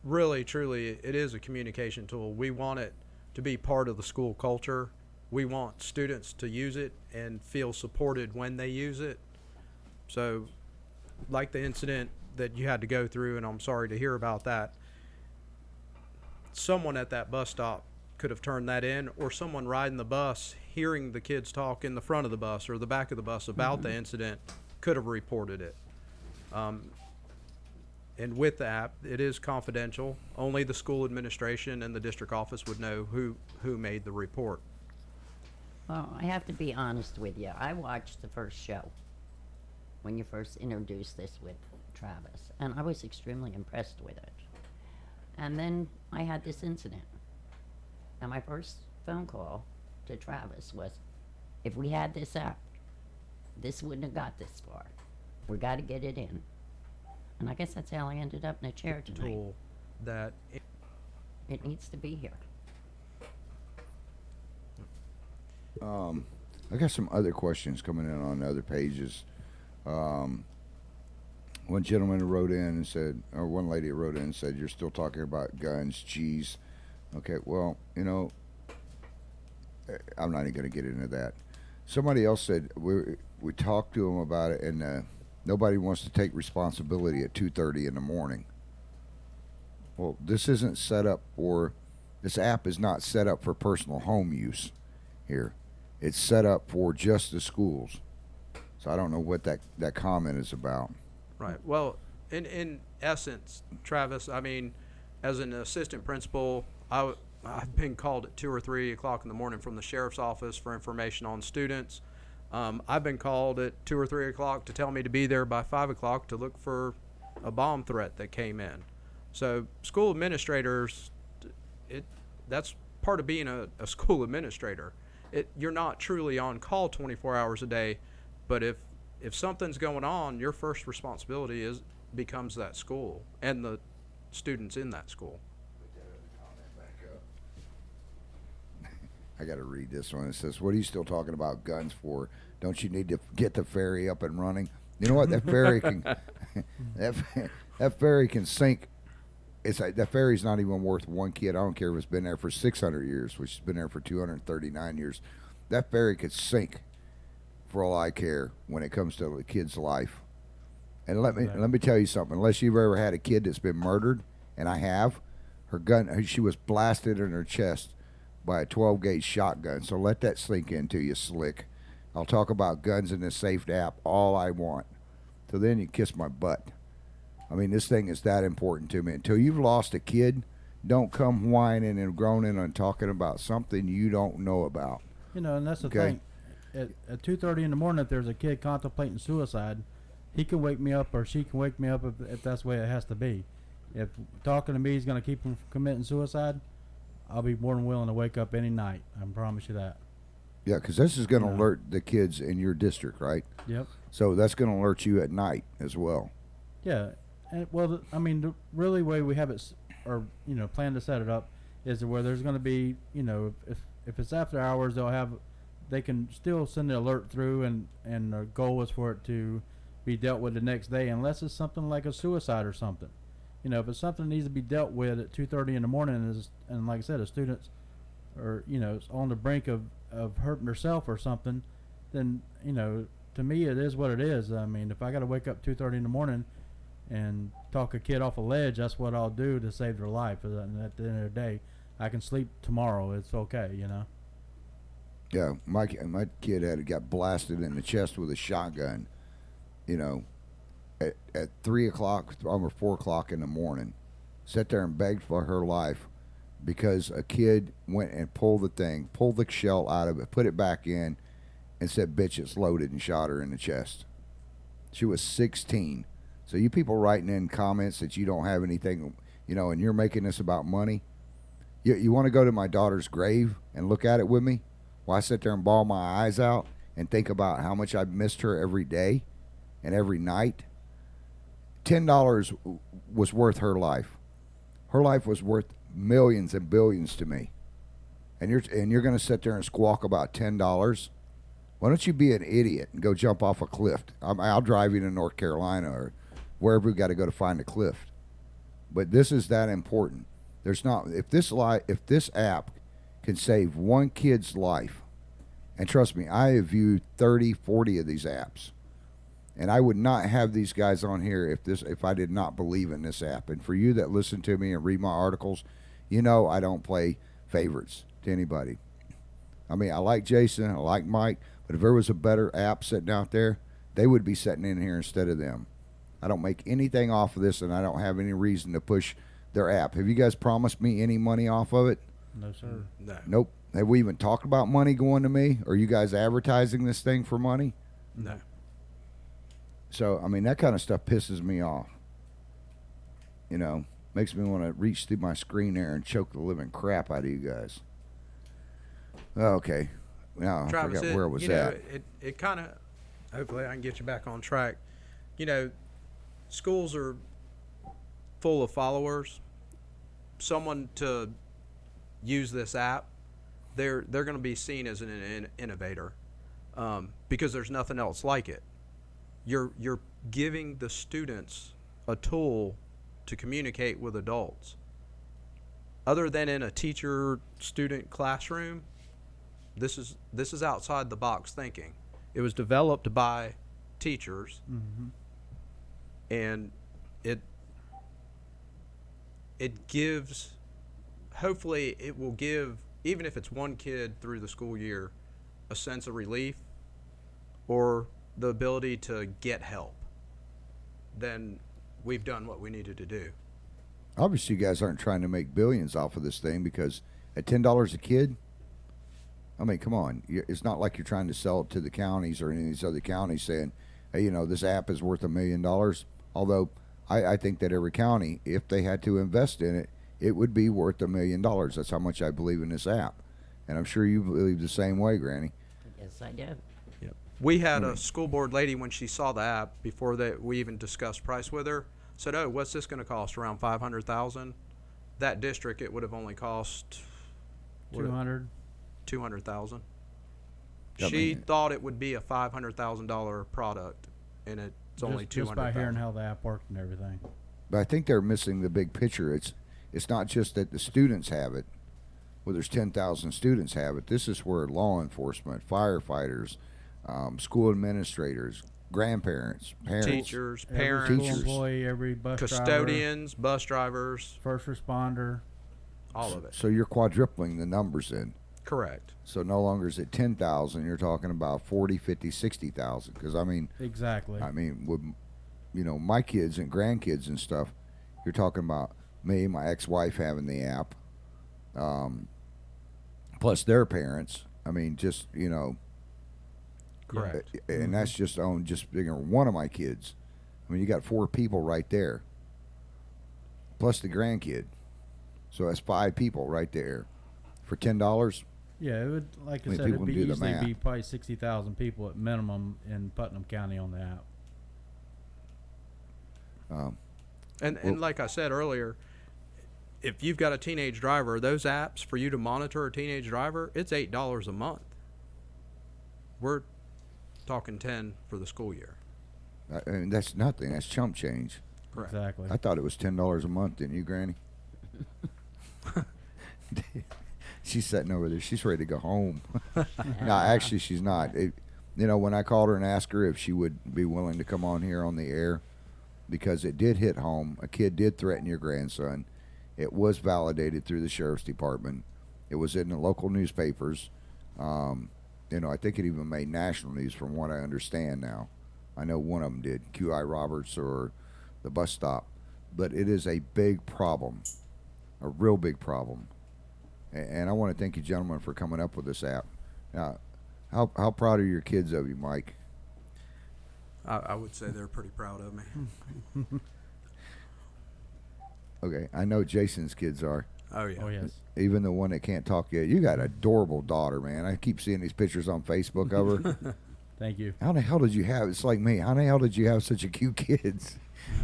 really, truly, it is a communication tool. We want it to be part of the school culture. We want students to use it and feel supported when they use it. So, like the incident that you had to go through, and I'm sorry to hear about that, someone at that bus stop could have turned that in, or someone riding the bus, hearing the kids talk in the front of the bus or the back of the bus about the incident, could have reported it. And with the app, it is confidential. Only the school administration and the district office would know who made the report. Well, I have to be honest with you. I watched the first show when you first introduced this with Travis, and I was extremely impressed with it. And then I had this incident. And my first phone call to Travis was, if we had this app, this wouldn't have got this far. We got to get it in. And I guess that's how I ended up in a chair tonight. Tool that It needs to be here. I got some other questions coming in on other pages. One gentleman wrote in and said, or one lady wrote in and said, you're still talking about guns, geez. Okay, well, I'm not even going to get into that. Somebody else said, we talked to them about it, and nobody wants to take responsibility at 2:30 in the morning. Well, this isn't set up for, this app is not set up for personal home use here. It's set up for just the schools. So I don't know what that comment is about. Right. Well, in essence, Travis, I mean, as an assistant principal, I've been called at 2 or 3 o'clock in the morning from the sheriff's office for information on students. I've been called at 2 or 3 o'clock to tell me to be there by 5 o'clock to look for a bomb threat that came in. So school administrators, that's part of being a school administrator. You're not truly on call 24 hours a day, but if something's going on, your first responsibility becomes that school and the students in that school. I got to read this one. It says, what are you still talking about guns for? Don't you need to get the ferry up and running? You know what? That ferry can that ferry can sink. It's like that ferry's not even worth one kid. I don't care if it's been there for 600 years, which has been there for 239 years. That ferry could sink for all I care when it comes to the kid's life. And let me tell you something. Unless you've ever had a kid that's been murdered, and I have, she was blasted in her chest by a 12-gauge shotgun. So let that sink into you, slick. I'll talk about guns in this safe app all I want. So then you kiss my butt. I mean, this thing is that important to me. Until you've lost a kid, don't come whining and groaning and talking about something you don't know about. You know, and that's the Okay. thing. At 2:30 in the morning, if there's a kid contemplating suicide, he can wake me up or she can wake me up if that's the way it has to be. If talking to me is going to keep him from committing suicide, I'll be more than willing to wake up any night. I promise you that. Yeah, because this is going to Yeah. alert the kids in your district, right? Yep. So that's going to alert you at night as well. Yeah. And, well, I mean, the really way we have it, or plan to set it up, is to where there's going to be, if it's after hours, they can still send the alert through, and the goal is for it to be dealt with the next day, unless it's something like a suicide or something. If it's something that needs to be dealt with at 2:30 in the morning, and like I said, a student's or is on the brink of hurting herself or something, then to me it is what it is. I mean, if I got to wake up 2:30 in the morning and talk a kid off a ledge, that's what I'll do to save their life. And at the end of the day, I can sleep tomorrow. It's okay, Yeah, my kid got blasted in the chest with a shotgun. At 3 o'clock or 4 o'clock in the morning, sat there and begged for her life because a kid went and pulled the shell out of it, put it back in, and said, "Bitch, it's loaded," and shot her in the chest. She was 16. So you people writing in comments that you don't have anything, and you're making this about money. You want to go to my daughter's grave and look at it with me? While I sit there and bawl my eyes out and think about how much I've missed her every day and every night. $10 was worth her life. Her life was worth millions and billions to me. And you're going to sit there and squawk about $10? Why don't you be an idiot and go jump off a cliff? I'll drive you to North Carolina or wherever we got to go to find a cliff. But this is that important. If this app can save one kid's life, and trust me, I have viewed 30, 40 of these apps, and I would not have these guys on here if I did not believe in this app. And for you that listen to me and read my articles, I don't play favorites to anybody. I mean, I like Jason, I like Mike, but if there was a better app sitting out there, they would be sitting in here instead of them. I don't make anything off of this, and I don't have any reason to push their app. Have you guys promised me any money off of it? No, sir. No. Nope. Have we even talked about money going to me? Are you guys advertising this thing for money? No. So, I mean, that kind of stuff pisses me off. Makes me want to reach through my screen there and choke the living crap out of you guys. Okay. Now, Travis, I forgot where it was at. It kind of, hopefully I can get you back on track. Schools are full of followers. Someone to use this app, they're going to be seen as an innovator because there's nothing else like it. You're giving the students a tool to communicate with adults. Other than in a teacher-student classroom, this is outside the box thinking. It was developed by teachers, and it gives. Hopefully, it will give, even if it's one kid through the school year, a sense of relief or the ability to get help. Then we've done what we needed to do. Obviously, you guys aren't trying to make billions off of this thing because at $10 a kid, I mean, come on. It's not like you're trying to sell it to the counties or any of these other counties saying, hey, this app is worth $1 million. Although I think that every county, if they had to invest in it, it would be worth $1 million. That's how much I believe in this app. And I'm sure you believe the same way, Granny. Yes, I do. Yep. We had a school board lady, when she saw the app, before we even discussed price with her, said, "Oh, what's this going to cost? Around $500,000." That district, it would have only cost 200. $200,000. I She mean, thought it would be a $500,000 product, and it's only Just by hearing $200,000. how the app worked and everything. But I think they're missing the big picture. It's not just that the students have it. Well, there's 10,000 students have it. This is where law enforcement, firefighters, school administrators, grandparents, parents, Teachers, Every parents, school Teachers. employee, every bus custodians, bus drivers, driver, first responder. all of it. So you're quadrupling the numbers in. Correct. So no longer is it 10,000. You're talking about 40, 50, 60,000. Because I mean, Exactly. with my kids and grandkids and stuff. You're talking about me, my ex-wife having the app, plus their parents. I mean, just Correct. and that's just on just one of my kids. I mean, you got 4 people right there, plus the grandkid. So that's 5 people right there for $10. Yeah, it would, like I mean, said, people it'd be can do the easily math. be probably 60,000 people at minimum in Putnam County on the app. And like I said earlier, if you've got a teenage driver, those apps for you to monitor a teenage driver, it's $8 a month. We're talking 10 for the school year. I mean, that's nothing. That's chump change. Correct. Exactly. I thought it was $10 a month, didn't you, Granny? She's sitting over there. She's ready to go home. No, actually, she's not. When I called her and asked her if she would be willing to come on here on the air, because it did hit home. A kid did threaten your grandson. It was validated through the sheriff's department. It was in the local newspapers. I think it even made national news from what I understand now. I know one of them did, QI Roberts or the bus stop. But it is a big problem, a real big problem. And I want to thank you, gentlemen, for coming up with this app. Now, how proud are your kids of you, Mike? I would say they're pretty proud of me. Okay, I know Jason's kids are. Oh, yeah. Oh, yes. Even the one that can't talk yet. You got an adorable daughter, man. I keep seeing these pictures on Facebook of her. Thank you. How the hell did you have? It's like me. How the hell did you have such a cute kids?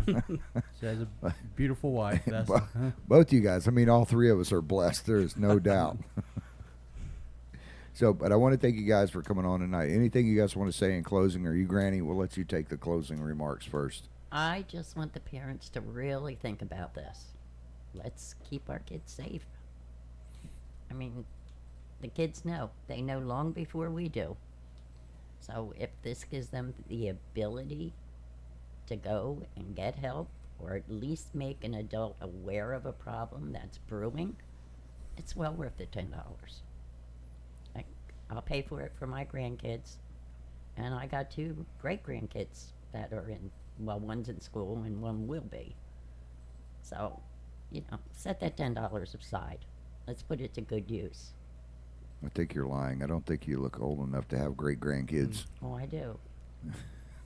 She has a beautiful wife. That's Both you guys. I mean, all 3 of us are blessed. There is no doubt. So, but I want to thank you guys for coming on tonight. Anything you guys want to say in closing, or you, Granny, we'll let you take the closing remarks first. I just want the parents to really think about this. Let's keep our kids safe. I mean, the kids know. They know long before we do. So if this gives them the ability to go and get help, or at least make an adult aware of a problem that's brewing, it's well worth the $10. I'll pay for it for my grandkids. And I got 2 great-grandkids that are one's in school and one will be. So, set that $10 aside. Let's put it to good use. I think you're lying. I don't think you look old enough to have great grandkids. Oh, I do.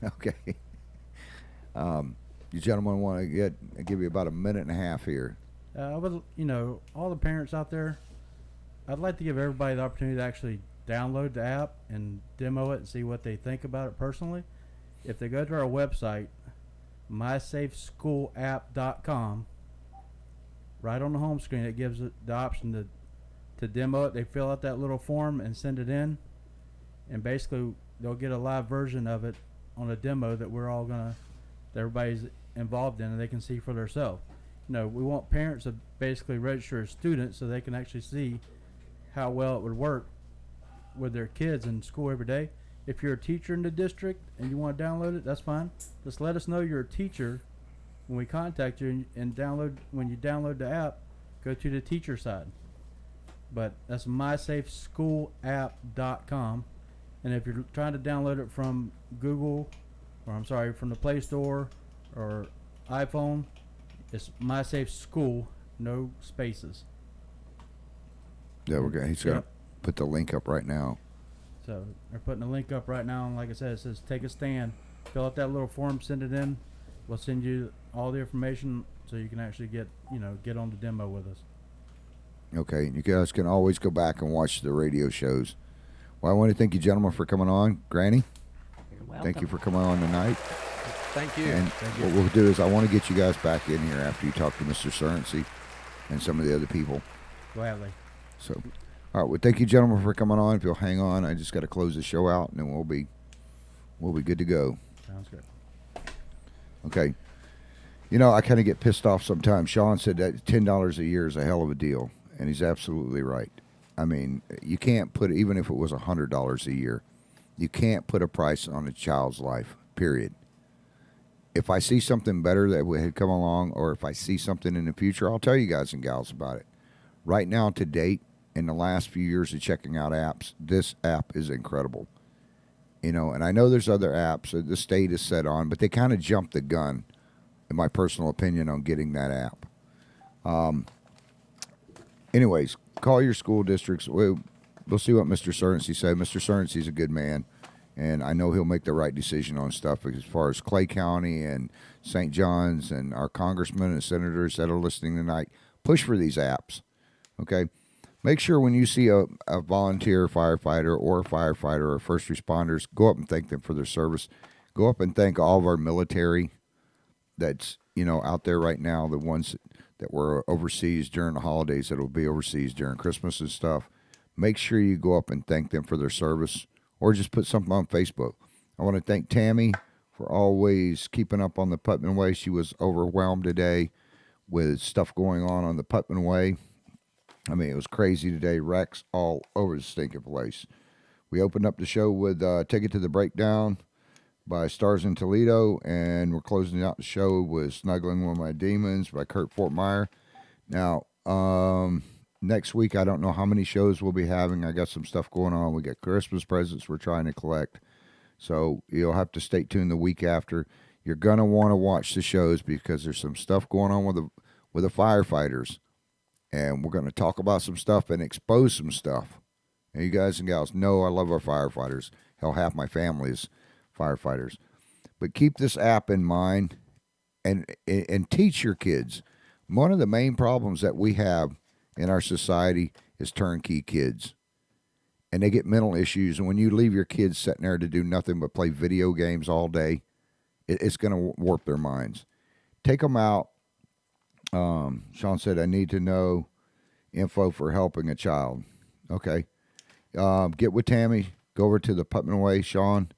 Okay. You gentlemen want to give you about a minute and a half here. I would, all the parents out there, I'd like to give everybody the opportunity to actually download the app and demo it and see what they think about it personally. If they go to our website, mysafeschoolapp.com, right on the home screen, it gives it the option to demo it. They fill out that little form and send it in, and basically they'll get a live version of it on a demo that that everybody's involved in, and they can see for themselves. We want parents to basically register as students so they can actually see how well it would work with their kids in school every day. If you're a teacher in the district and you want to download it, that's fine. Just let us know you're a teacher when we contact you, and when you download the app, go to the teacher side. But that's mysafeschoolapp.com. And if you're trying to download it from from the Play Store or iPhone, it's MySafe School, no spaces. Yeah, he's going to Yep. put the link up right now. So they're putting a link up right now, and like I said, it says take a stand. Fill out that little form, send it in. We'll send you all the information so you can actually get on the demo with us. Okay, you guys can always go back and watch the radio shows. Well, I want to thank you, gentlemen, for coming on. Granny, You're welcome. thank you for coming on tonight. Thank you. And what we'll do is I want to get you guys back in here after you talk to Mr. Surrency and some of the other people. Gladly. So, all right. Well, thank you, gentlemen, for coming on. If you'll hang on, I just got to close the show out, and then we'll be good to go. Sounds good. Okay. I kind of get pissed off sometimes. Sean said that $10 a year is a hell of a deal, and he's absolutely right. I mean, you can't put, even if it was $100 a year, you can't put a price on a child's life, period. If I see something better that had come along, or if I see something in the future, I'll tell you guys and gals about it. Right now, to date, in the last few years of checking out apps, this app is incredible. And I know there's other apps that the state is set on, but they kind of jumped the gun, in my personal opinion, on getting that app. Anyways, call your school districts. We'll see what Mr. Cerncy said. Mr. Cerncy's a good man, and I know he'll make the right decision on stuff as far as Clay County and St. John's and our congressmen and senators that are listening tonight. Push for these apps, okay? Make sure when you see a volunteer firefighter or a firefighter or first responders, go up and thank them for their service. Go up and thank all of our military that's, out there right now, the ones that were overseas during the holidays, that will be overseas during Christmas and stuff. Make sure you go up and thank them for their service, or just put something on Facebook. I want to thank Tammy for always keeping up on the Putman Way. She was overwhelmed today with stuff going on the Putman Way. I mean, it was crazy today. Wrecks all over the stinking place. We opened up the show with Take It to the Breakdown by Stars in Toledo, and we're closing out the show with Snuggling With My Demons by Kurt Fortmeyer. Now, next week, I don't know how many shows we'll be having. I got some stuff going on. We got Christmas presents we're trying to collect. So you'll have to stay tuned the week after. You're going to want to watch the shows because there's some stuff going on with the firefighters. And we're going to talk about some stuff and expose some stuff. And you guys and gals know I love our firefighters. Hell, half my family is firefighters. But keep this app in mind and teach your kids. One of the main problems that we have in our society is turnkey kids. And they get mental issues. And when you leave your kids sitting there to do nothing but play video games all day, it's going to warp their minds. Take them out. Sean said, I need to know info for helping a child. Okay. Get with Tammy. Go over to the Putman Way, Sean,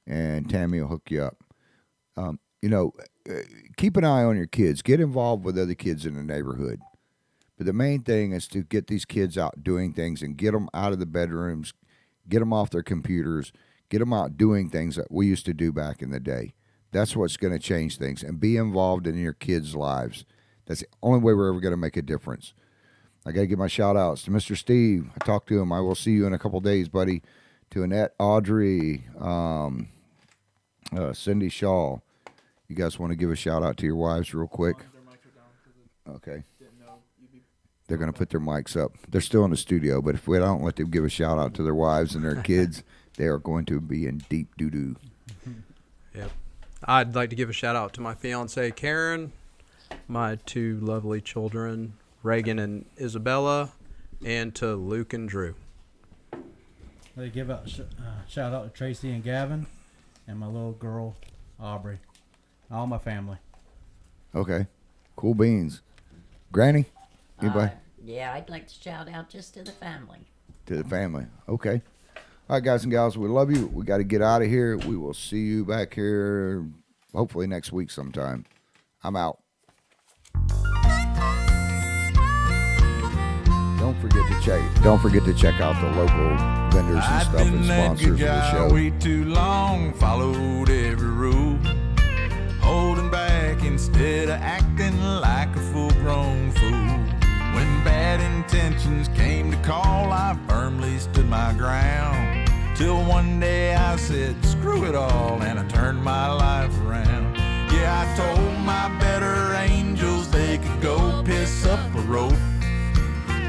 and Tammy will hook you up. Keep an eye on your kids. Get involved with other kids in the neighborhood. But the main thing is to get these kids out doing things and get them out of the bedrooms, get them off their computers, get them out doing things that we used to do back in the day. That's what's going to change things. And be involved in your kids' lives. That's the only way we're ever going to make a difference. I got to give my shout-outs to Mr. Steve. I talked to him. I will see you in a couple days, buddy. To Annette, Audrey, Cindy Shaw. You guys want to give a shout-out to your wives real quick? Okay. They're going to put their mics up. They're still in the studio, but if we don't let them give a shout-out to their wives and their kids, they are going to be in deep doo-doo. Yep. I'd like to give a shout-out to my fiancee, Karen, my two lovely children, Reagan and Isabella, and to Luke and Drew. They give out shout out to Tracy and Gavin, and my little girl Aubrey, all my family. Okay, cool beans. Granny, anybody? Yeah, I'd like to shout out just to the family. To the family. Okay. All right, guys and gals, we love you. We got to get out of here. We will see you back here hopefully next week sometime. I'm out. Don't forget to check out the local vendors and stuff and sponsors of the show. Way too long, followed every rule, holding back instead of acting like a full-grown fool. When bad intentions came to call, I firmly stood my ground, till one day I said screw it all and I turned my life around. Yeah, I told my better angels they could go piss up a rope,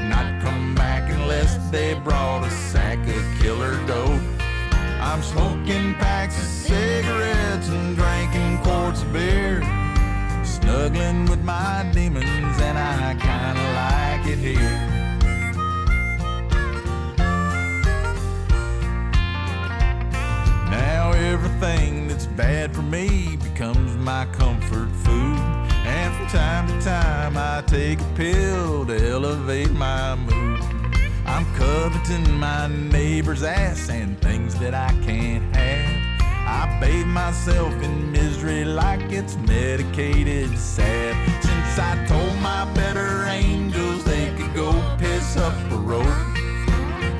not come back unless they brought a sack of killer dope. I'm smoking packs of cigarettes and drinking quarts of beer, snuggling with my demons, and I kinda like it here. Now everything that's bad for me becomes my comfort food, and from time to time I take a pill to elevate my mood. I'm coveting my neighbor's ass and things that I can't have. I bathe myself in misery like it's medicated sad. Since I told my better angels they could go piss up a rope,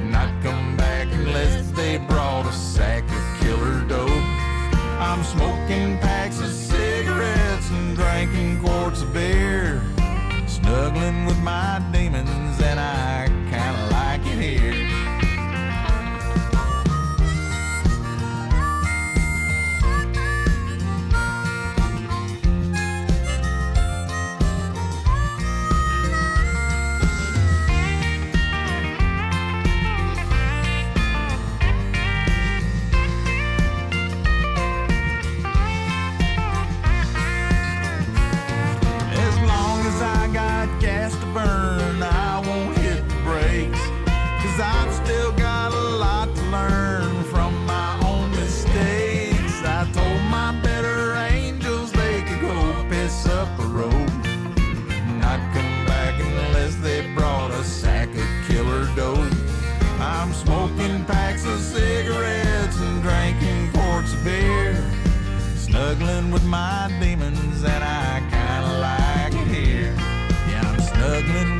not come back unless they brought a sack of killer dope. I'm smoking packs of cigarettes and drinking quarts of beer, snuggling with my demons, and I kinda like it here. still got a lot to learn from my own mistakes. I told my better angels they could go piss up a road, not come back unless they brought a sack of killer dope. I'm smoking packs of cigarettes and drinking quarts of beer, snuggling with my demons, and I kinda like it here. Yeah, I'm snuggling